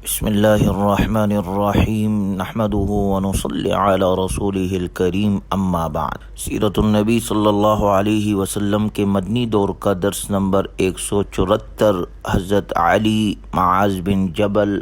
بسم اللہ الرحمن الرحیم نحمده ونصلی علی رسولہ الکریم اما بعد۔ سیرت النبی صلی اللہ علیہ وسلم کے مدنی دور کا درس نمبر 174، حضرت علی، معاذ بن جبل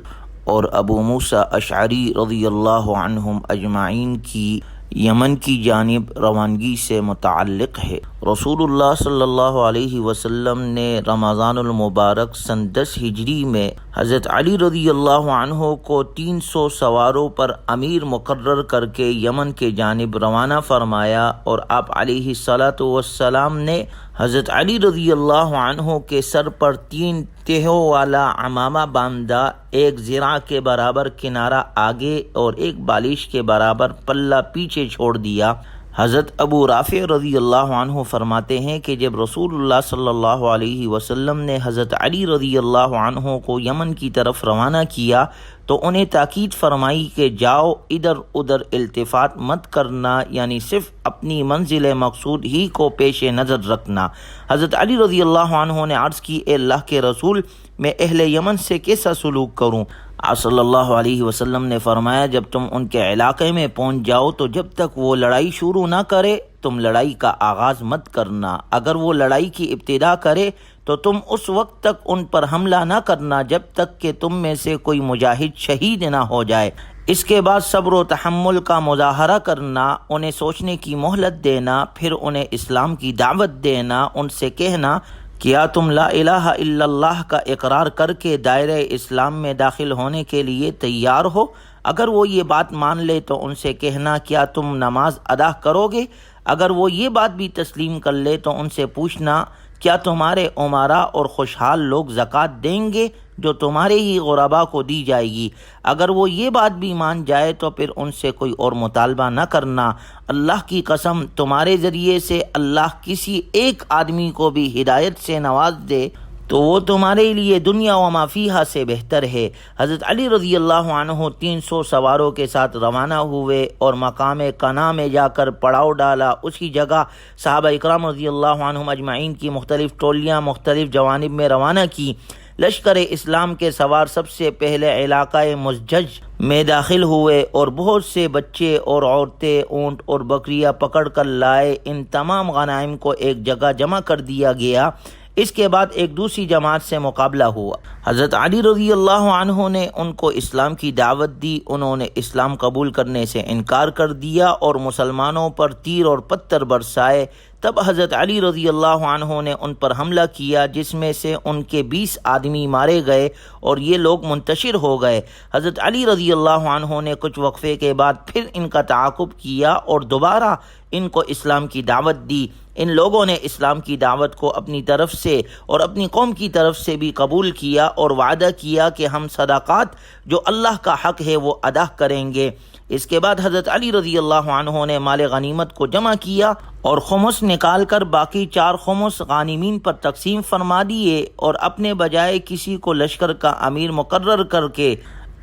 اور ابو موسیٰ اشعری رضی اللہ عنہم اجمعین کی یمن کی جانب روانگی سے متعلق ہے۔ رسول اللہ صلی اللہ علیہ وسلم نے رمضان المبارک سن 10 ہجری میں حضرت علی رضی اللہ عنہ کو 300 سواروں پر امیر مقرر کر کے یمن کے جانب روانہ فرمایا، اور آپ علیہ الصلاۃ والسلام نے حضرت علی رضی اللہ عنہ کے سر پر 3 تہوں والا عمامہ باندھا، 1 ذراع کے برابر کنارہ آگے اور 1 بالش کے برابر پلہ پیچھے چھوڑ دیا۔ حضرت ابو رافع رضی اللہ عنہ فرماتے ہیں کہ جب رسول اللہ صلی اللہ علیہ وسلم نے حضرت علی رضی اللہ عنہ کو یمن کی طرف روانہ کیا تو انہیں تاکید فرمائی کہ جاؤ، ادھر ادھر التفات مت کرنا، یعنی صرف اپنی منزل مقصود ہی کو پیش نظر رکھنا۔ حضرت علی رضی اللہ عنہ نے عرض کی، اے اللہ کے رسول، میں اہل یمن سے کیسا سلوک کروں؟ آپ صلی اللہ علیہ وسلم نے فرمایا، جب تم ان کے علاقے میں پہنچ جاؤ تو جب تک وہ لڑائی شروع نہ کرے تم لڑائی کا آغاز مت کرنا۔ اگر وہ لڑائی کی ابتدا کرے تو تم اس وقت تک ان پر حملہ نہ کرنا جب تک کہ تم میں سے کوئی مجاہد شہید نہ ہو جائے۔ اس کے بعد صبر و تحمل کا مظاہرہ کرنا، انہیں سوچنے کی مہلت دینا، پھر انہیں اسلام کی دعوت دینا، ان سے کہنا کیا تم لا الہ الا اللہ کا اقرار کر کے دائرہ اسلام میں داخل ہونے کے لیے تیار ہو؟ اگر وہ یہ بات مان لے تو ان سے کہنا کیا تم نماز ادا کرو گے؟ اگر وہ یہ بات بھی تسلیم کر لے تو ان سے پوچھنا کیا تمہارے امراء اور خوشحال لوگ زکوٰۃ دیں گے جو تمہارے ہی غرباء کو دی جائے گی؟ اگر وہ یہ بات بھی مان جائے تو پھر ان سے کوئی اور مطالبہ نہ کرنا۔ اللہ کی قسم، تمہارے ذریعے سے اللہ کسی ایک آدمی کو بھی ہدایت سے نواز دے تو وہ تمہارے لیے دنیا و ما فیہا سے بہتر ہے۔ حضرت علی رضی اللہ عنہ 300 سواروں کے ساتھ روانہ ہوئے اور مقام کنا میں جا کر پڑاؤ ڈالا۔ اسی جگہ صحابہ اکرام رضی اللہ عنہم اجمعین کی مختلف ٹولیاں مختلف جوانب میں روانہ کی۔ لشکر اسلام کے سوار سب سے پہلے علاقہ مزجج میں داخل ہوئے اور بہت سے بچے اور عورتیں اونٹ اور بکریاں پکڑ کر لائے۔ ان تمام غنائم کو ایک جگہ جمع کر دیا گیا۔ اس کے بعد ایک دوسری جماعت سے مقابلہ ہوا۔ حضرت علی رضی اللہ عنہ نے ان کو اسلام کی دعوت دی، انہوں نے اسلام قبول کرنے سے انکار کر دیا اور مسلمانوں پر تیر اور پتھر برسائے۔ تب حضرت علی رضی اللہ عنہ نے ان پر حملہ کیا، جس میں سے ان کے 20 آدمی مارے گئے اور یہ لوگ منتشر ہو گئے۔ حضرت علی رضی اللہ عنہ نے کچھ وقفے کے بعد پھر ان کا تعاقب کیا اور دوبارہ ان کو اسلام کی دعوت دی۔ ان لوگوں نے اسلام کی دعوت کو اپنی طرف سے اور اپنی قوم کی طرف سے بھی قبول کیا اور وعدہ کیا کہ ہم صدقات جو اللہ کا حق ہے وہ ادا کریں گے۔ اس کے بعد حضرت علی رضی اللہ عنہ نے مال غنیمت کو جمع کیا اور خمس نکال کر باقی 4 خمس غانمین پر تقسیم فرما دیے، اور اپنے بجائے کسی کو لشکر کا امیر مقرر کر کے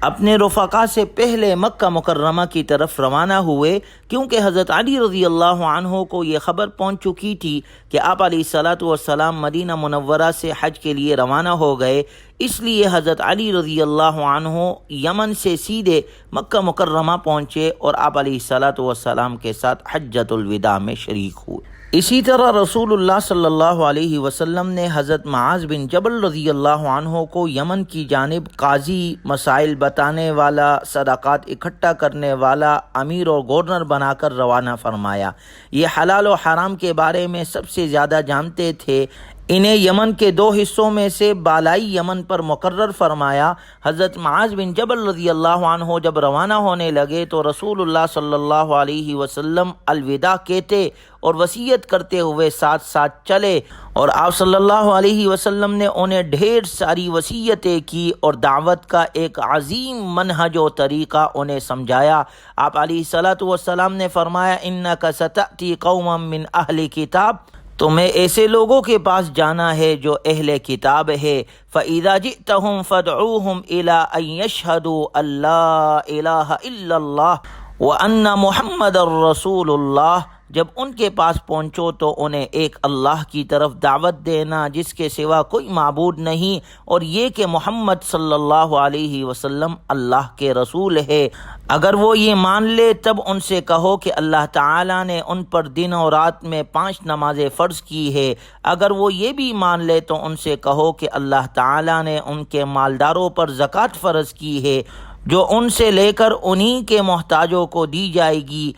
اپنے رفقا سے پہلے مکہ مکرمہ کی طرف روانہ ہوئے، کیونکہ حضرت علی رضی اللہ عنہ کو یہ خبر پہنچ چکی تھی کہ آپ علیہ الصلاۃ والسلام مدینہ منورہ سے حج کے لیے روانہ ہو گئے۔ اس لیے حضرت علی رضی اللہ عنہ یمن سے سیدھے مکہ مکرمہ پہنچے اور آپ علیہ الصلاۃ والسلام کے ساتھ حجۃ الوداع میں شریک ہوئے۔ اسی طرح رسول اللہ صلی اللہ علیہ وسلم نے حضرت معاذ بن جبل رضی اللہ عنہ کو یمن کی جانب قاضی، مسائل بتانے والا، صدقات اکٹھا کرنے والا، امیر اور گورنر بنا کر روانہ فرمایا۔ یہ حلال و حرام کے بارے میں سب سے زیادہ جانتے تھے۔ انہیں یمن کے 2 حصوں میں سے بالائی یمن پر مقرر فرمایا۔ حضرت معاذ بن جبل رضی اللہ عنہ جب روانہ ہونے لگے تو رسول اللہ صلی اللہ علیہ وسلم الوداع کہتے اور وصیت کرتے ہوئے ساتھ ساتھ چلے، اور آپ صلی اللہ علیہ وسلم نے انہیں ڈھیر ساری وصیتیں کی اور دعوت کا ایک عظیم منہج و طریقہ انہیں سمجھایا۔ آپ علیہ الصلاۃ والسلام نے فرمایا، انک ستأتی قوما من اہل کتاب، تمہیں ایسے لوگوں کے پاس جانا ہے جو اہل کتاب ہے۔ فَإِذَا جِئْتَهُمْ فَادْعُوهُمْ إِلَىٰ أَن يَشْهَدُوا أَن لَّا إِلَٰهَ إِلَّا اللَّهُ وَأَنَّ مُحَمَّدًا رَّسُولُ اللَّهِ جب ان کے پاس پہنچو تو انہیں ایک اللہ کی طرف دعوت دینا جس کے سوا کوئی معبود نہیں، اور یہ کہ محمد صلی اللہ علیہ وسلم اللہ کے رسول ہے۔ اگر وہ یہ مان لے تب ان سے کہو کہ اللہ تعالیٰ نے ان پر دن اور رات میں 5 نمازیں فرض کی ہے۔ اگر وہ یہ بھی مان لے تو ان سے کہو کہ اللہ تعالیٰ نے ان کے مالداروں پر زکوٰۃ فرض کی ہے جو ان سے لے کر انہی کے محتاجوں کو دی جائے گی۔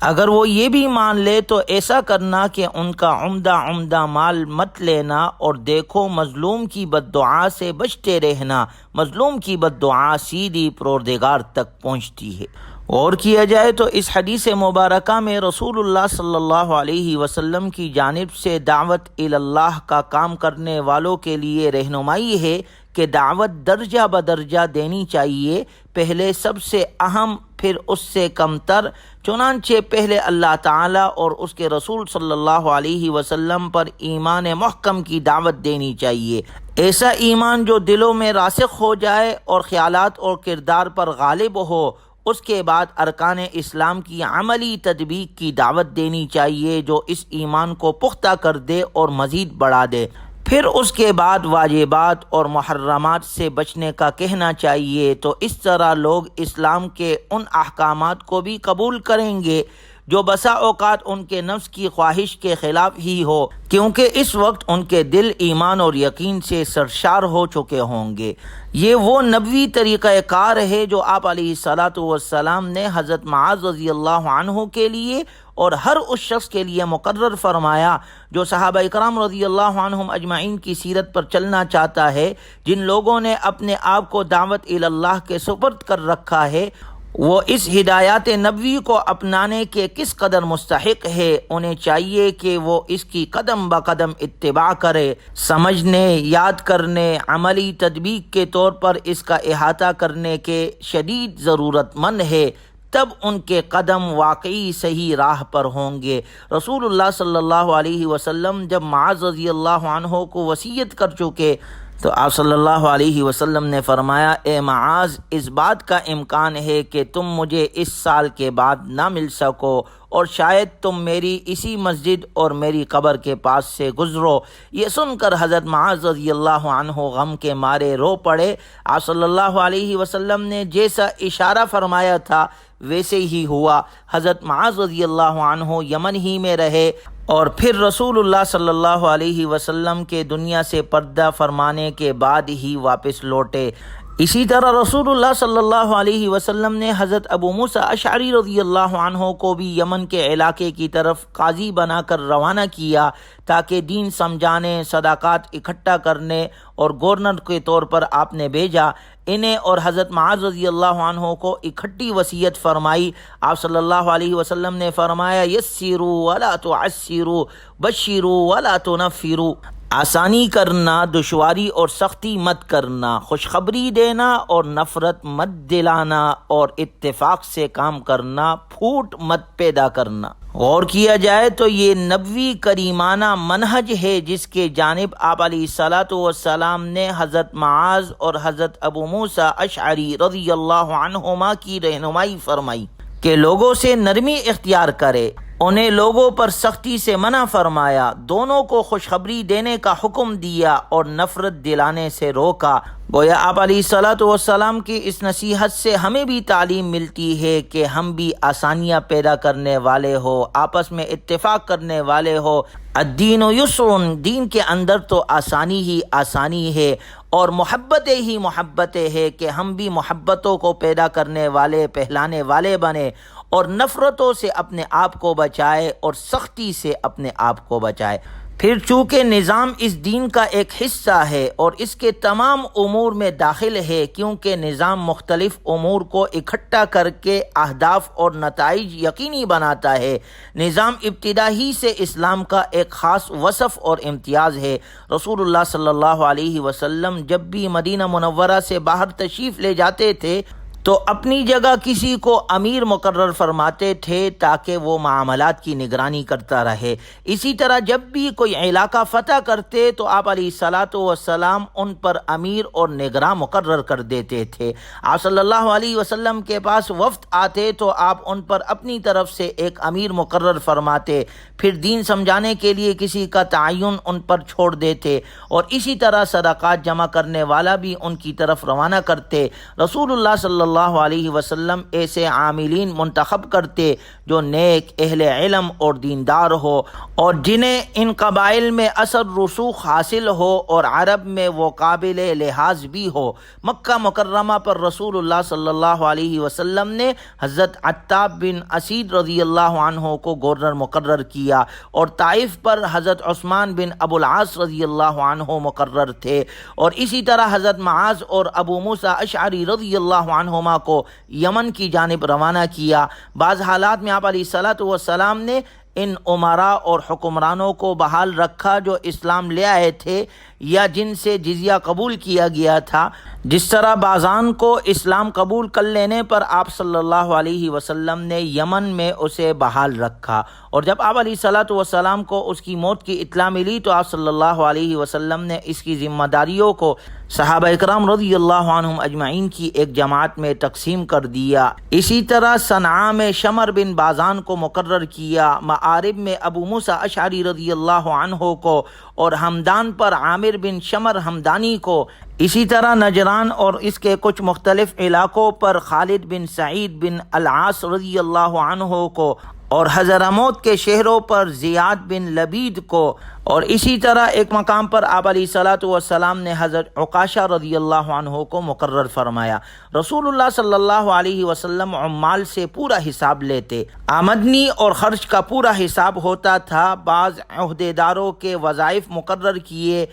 اگر وہ یہ بھی مان لے تو ایسا کرنا کہ ان کا عمدہ مال مت لینا، اور دیکھو مظلوم کی بد دعا سے بچتے رہنا، مظلوم کی بد دعا سیدھی پروردگار تک پہنچتی ہے۔ اور کیا جائے تو اس حدیث مبارکہ میں رسول اللہ صلی اللہ علیہ وسلم کی جانب سے دعوت اللہ کا کام کرنے والوں کے لیے رہنمائی ہے کہ دعوت درجہ بدرجہ دینی چاہیے، پہلے سب سے اہم، پھر اس سے کم تر، چنانچہ پہلے اللہ تعالیٰ اور اس کے رسول صلی اللہ علیہ وسلم پر ایمان محکم کی دعوت دینی چاہیے، ایسا ایمان جو دلوں میں راسخ ہو جائے اور خیالات اور کردار پر غالب ہو۔ اس کے بعد ارکان اسلام کی عملی تطبیق کی دعوت دینی چاہیے جو اس ایمان کو پختہ کر دے اور مزید بڑھا دے۔ پھر اس کے بعد واجبات اور محرمات سے بچنے کا کہنا چاہیے، تو اس طرح لوگ اسلام کے ان احکامات کو بھی قبول کریں گے جو بسا اوقات ان کے نفس کی خواہش کے خلاف ہی ہو، کیونکہ اس وقت ان کے دل ایمان اور یقین سے سرشار ہو چکے ہوں گے۔ یہ وہ نبوی طریقہ کار ہے جو آپ علیہ الصلاۃ والسلام نے حضرت معاذ رضی اللہ عنہ کے لیے اور ہر اس شخص کے لیے مقرر فرمایا جو صحابہ کرام رضی اللہ عنہم اجمعین کی سیرت پر چلنا چاہتا ہے۔ جن لوگوں نے اپنے آپ کو دعوت اللہ کے سپرد کر رکھا ہے، وہ اس ہدایات نبوی کو اپنانے کے کس قدر مستحق ہے، انہیں چاہیے کہ وہ اس کی قدم بقدم اتباع کرے، سمجھنے، یاد کرنے، عملی تطبیق کے طور پر اس کا احاطہ کرنے کے شدید ضرورت مند ہے، تب ان کے قدم واقعی صحیح راہ پر ہوں گے۔ رسول اللہ صلی اللہ علیہ وسلم جب معاذ رضی اللہ عنہ کو وصیت کر چکے تو آپ صلی اللہ علیہ وسلم نے فرمایا، اے معاذ، اس بات کا امکان ہے کہ تم مجھے اس سال کے بعد نہ مل سکو، اور شاید تم میری اسی مسجد اور میری قبر کے پاس سے گزرو۔ یہ سن کر حضرت معاذ رضی اللہ عنہ غم کے مارے رو پڑے۔ آپ صلی اللہ علیہ وسلم نے جیسا اشارہ فرمایا تھا ویسے ہی ہوا۔ حضرت معاذ رضی اللہ عنہ یمن ہی میں رہے اور پھر رسول اللہ صلی اللہ علیہ وسلم کے دنیا سے پردہ فرمانے کے بعد ہی واپس لوٹے۔ اسی طرح رسول اللہ صلی اللہ علیہ وسلم نے حضرت ابو موسیٰ اشعری رضی اللہ عنہ کو بھی یمن کے علاقے کی طرف قاضی بنا کر روانہ کیا تاکہ دین سمجھانے، صدقات اکٹھا کرنے، اور گورنر کے طور پر آپ نے بھیجا۔ انہیں اور حضرت معاذ رضی اللہ عنہ کو اکٹھی وصیت فرمائی۔ آپ صلی اللہ علیہ وسلم نے فرمایا، یسروا ولا تعسروا، بشروا ولا تنفروا، آسانی کرنا، دشواری اور سختی مت کرنا، خوشخبری دینا اور نفرت مت دلانا، اور اتفاق سے کام کرنا، پھوٹ مت پیدا کرنا۔ غور کیا جائے تو یہ نبوی کریمانہ منہج ہے جس کے جانب آپ علیہ الصلاۃ والسلام نے حضرت معاذ اور حضرت ابو موسیٰ اشعری رضی اللہ عنہما کی رہنمائی فرمائی کہ لوگوں سے نرمی اختیار کرے، انہیں لوگوں پر سختی سے منع فرمایا، دونوں کو خوشخبری دینے کا حکم دیا اور نفرت دلانے سے روکا۔ گویا آپ علیہ الصلاۃ والسلام کی اس نصیحت سے ہمیں بھی تعلیم ملتی ہے کہ ہم بھی آسانیاں پیدا کرنے والے ہو، آپس میں اتفاق کرنے والے ہو۔ الدین یسر، دین کے اندر تو آسانی ہی آسانی ہے، اور محبتیں ہی محبتیں ہے کہ ہم بھی محبتوں کو پیدا کرنے والے، پہلانے والے بنے، اور نفرتوں سے اپنے آپ کو بچائے اور سختی سے اپنے آپ کو بچائے۔ پھر چونکہ نظام اس دین کا ایک حصہ ہے اور اس کے تمام امور میں داخل ہے، کیونکہ نظام مختلف امور کو اکٹھا کر کے اہداف اور نتائج یقینی بناتا ہے۔ نظام ابتدا ہی سے اسلام کا ایک خاص وصف اور امتیاز ہے۔ رسول اللہ صلی اللہ علیہ وسلم جب بھی مدینہ منورہ سے باہر تشریف لے جاتے تھے تو اپنی جگہ کسی کو امیر مقرر فرماتے تھے تاکہ وہ معاملات کی نگرانی کرتا رہے۔ اسی طرح جب بھی کوئی علاقہ فتح کرتے تو آپ علیہ الصلاۃ والسلام ان پر امیر اور نگراں مقرر کر دیتے تھے۔ آپ صلی اللہ علیہ وسلم کے پاس وفد آتے تو آپ ان پر اپنی طرف سے ایک امیر مقرر فرماتے، پھر دین سمجھانے کے لیے کسی کا تعین ان پر چھوڑ دیتے، اور اسی طرح صدقات جمع کرنے والا بھی ان کی طرف روانہ کرتے۔ رسول اللہ صلی اللہ علیہ وسلم ایسے عاملین منتخب کرتے جو نیک، اہل علم اور دیندار ہو، اور جنہیں ان قبائل میں اثر رسوخ حاصل ہو اور عرب میں وہ قابل لحاظ بھی ہو۔ مکہ مکرمہ پر رسول اللہ صلی اللہ علیہ وسلم نے حضرت عتاب بن اسید رضی اللہ عنہ کو گورنر مقرر کیا، اور طائف پر حضرت عثمان بن ابو العاص رضی اللہ عنہ مقرر تھے، اور اسی طرح حضرت معاذ اور ابو موسیٰ اشعری رضی اللہ عنہما کو یمن کی جانب روانہ کیا۔ بعض حالات میں آپ علیہ الصلاۃ والسلام نے ان امراء اور حکمرانوں کو بحال رکھا جو اسلام لے آئے تھے یا جن سے جزیہ قبول کیا گیا تھا، جس طرح بعضان کو اسلام قبول کر لینے پر آپ صلی اللہ علیہ وسلم نے یمن میں اسے بحال رکھا، اور جب آپ علیہ الصلاۃ والسلام کو اس کی موت کی اطلاع ملی تو آپ صلی اللہ علیہ وسلم نے اس کی ذمہ داریوں کو صحابہ اکرام رضی اللہ عنہم اجمعین کی ایک جماعت میں تقسیم کر دیا۔ اسی طرح صنعاء میں شمر بن بازان کو مقرر کیا، معارب میں ابو موسیٰ اشعری رضی اللہ عنہ کو، اور ہمدان پر عامر بن شمر ہمدانی کو، اسی طرح نجران اور اس کے کچھ مختلف علاقوں پر خالد بن سعید بن العاص رضی اللہ عنہ کو، اور حضرموت کے شہروں پر زیاد بن لبید کو، اور اسی طرح ایک مقام پر آپ علیہ الصلاۃ والسلام نے حضرت عکاشہ رضی اللہ عنہ کو مقرر فرمایا۔ رسول اللہ صلی اللہ علیہ وسلم عمال سے پورا حساب لیتے، آمدنی اور خرچ کا پورا حساب ہوتا تھا۔ بعض عہدیداروں کے وظائف مقرر کیے،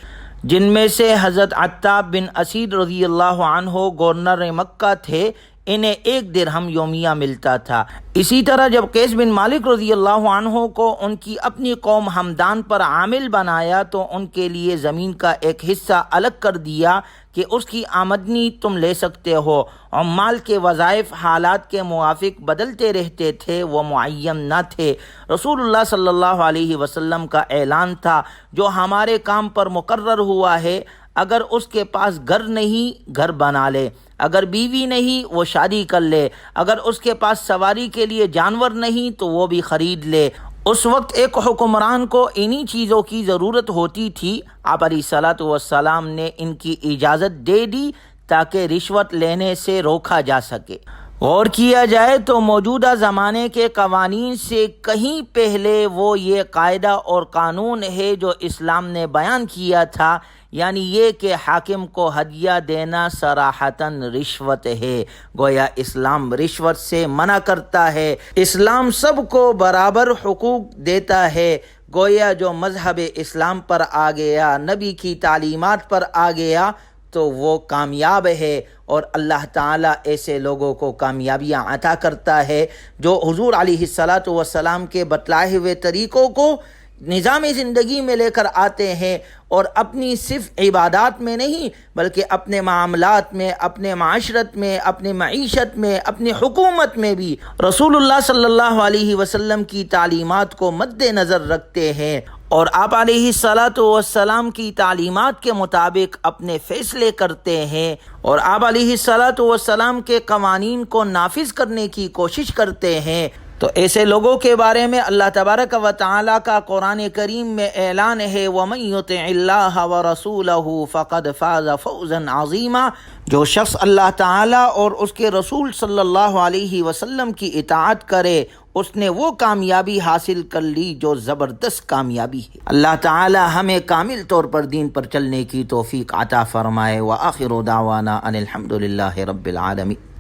جن میں سے حضرت عتاب بن اسید رضی اللہ عنہ گورنر مکہ تھے، انہیں 1 درہم یومیہ ملتا تھا۔ اسی طرح جب قیس بن مالک رضی اللہ عنہ کو ان کی اپنی قوم ہمدان پر عامل بنایا تو ان کے لیے زمین کا ایک حصہ الگ کر دیا کہ اس کی آمدنی تم لے سکتے ہو۔ عمال کے وظائف حالات کے موافق بدلتے رہتے تھے، وہ معین نہ تھے۔ رسول اللہ صلی اللہ علیہ وسلم کا اعلان تھا، جو ہمارے کام پر مقرر ہوا ہے، اگر اس کے پاس گھر نہیں گھر بنا لے، اگر بیوی نہیں وہ شادی کر لے، اگر اس کے پاس سواری کے لیے جانور نہیں تو وہ بھی خرید لے۔ اس وقت ایک حکمران کو انہی چیزوں کی ضرورت ہوتی تھی، آپ علیہ الصلاۃ والسلام نے ان کی اجازت دے دی تاکہ رشوت لینے سے روکا جا سکے۔ غور کیا جائے تو موجودہ زمانے کے قوانین سے کہیں پہلے وہ یہ قاعدہ اور قانون ہے جو اسلام نے بیان کیا تھا، یعنی یہ کہ حاکم کو ہدیہ دینا صراحتاً رشوت ہے۔ گویا اسلام رشوت سے منع کرتا ہے، اسلام سب کو برابر حقوق دیتا ہے۔ گویا جو مذہب اسلام پر آ گیا، نبی کی تعلیمات پر آ گیا تو وہ کامیاب ہے، اور اللہ تعالیٰ ایسے لوگوں کو کامیابیاں عطا کرتا ہے جو حضور علیہ الصلاۃ والسلام کے بتلائے ہوئے طریقوں کو نظام زندگی میں لے کر آتے ہیں، اور اپنی صرف عبادات میں نہیں بلکہ اپنے معاملات میں، اپنے معاشرت میں، اپنے معیشت میں، اپنی حکومت میں بھی رسول اللہ صلی اللہ علیہ وسلم کی تعلیمات کو مد نظر رکھتے ہیں، اور آپ علیہ الصلاۃ والسلام کی تعلیمات کے مطابق اپنے فیصلے کرتے ہیں، اور آپ علیہ الصلاۃ والسلام کے قوانین کو نافذ کرنے کی کوشش کرتے ہیں۔ تو ایسے لوگوں کے بارے میں اللہ تبارک و تعالیٰ کا قرآن کریم میں اعلان ہے، وَمَن يُطِعِ اللَّهَ وَرَسُولَهُ فَقَدْ فَازَ فَوْزًا عَظِيمًا۔ جو شخص اللہ تعالیٰ اور اس کے رسول صلی اللہ علیہ وسلم کی اطاعت کرے، اس نے وہ کامیابی حاصل کر لی جو زبردست کامیابی ہے۔ اللہ تعالیٰ ہمیں کامل طور پر دین پر چلنے کی توفیق عطا فرمائے۔ وآخر دعوانا ان الحمد للہ رب العالمین۔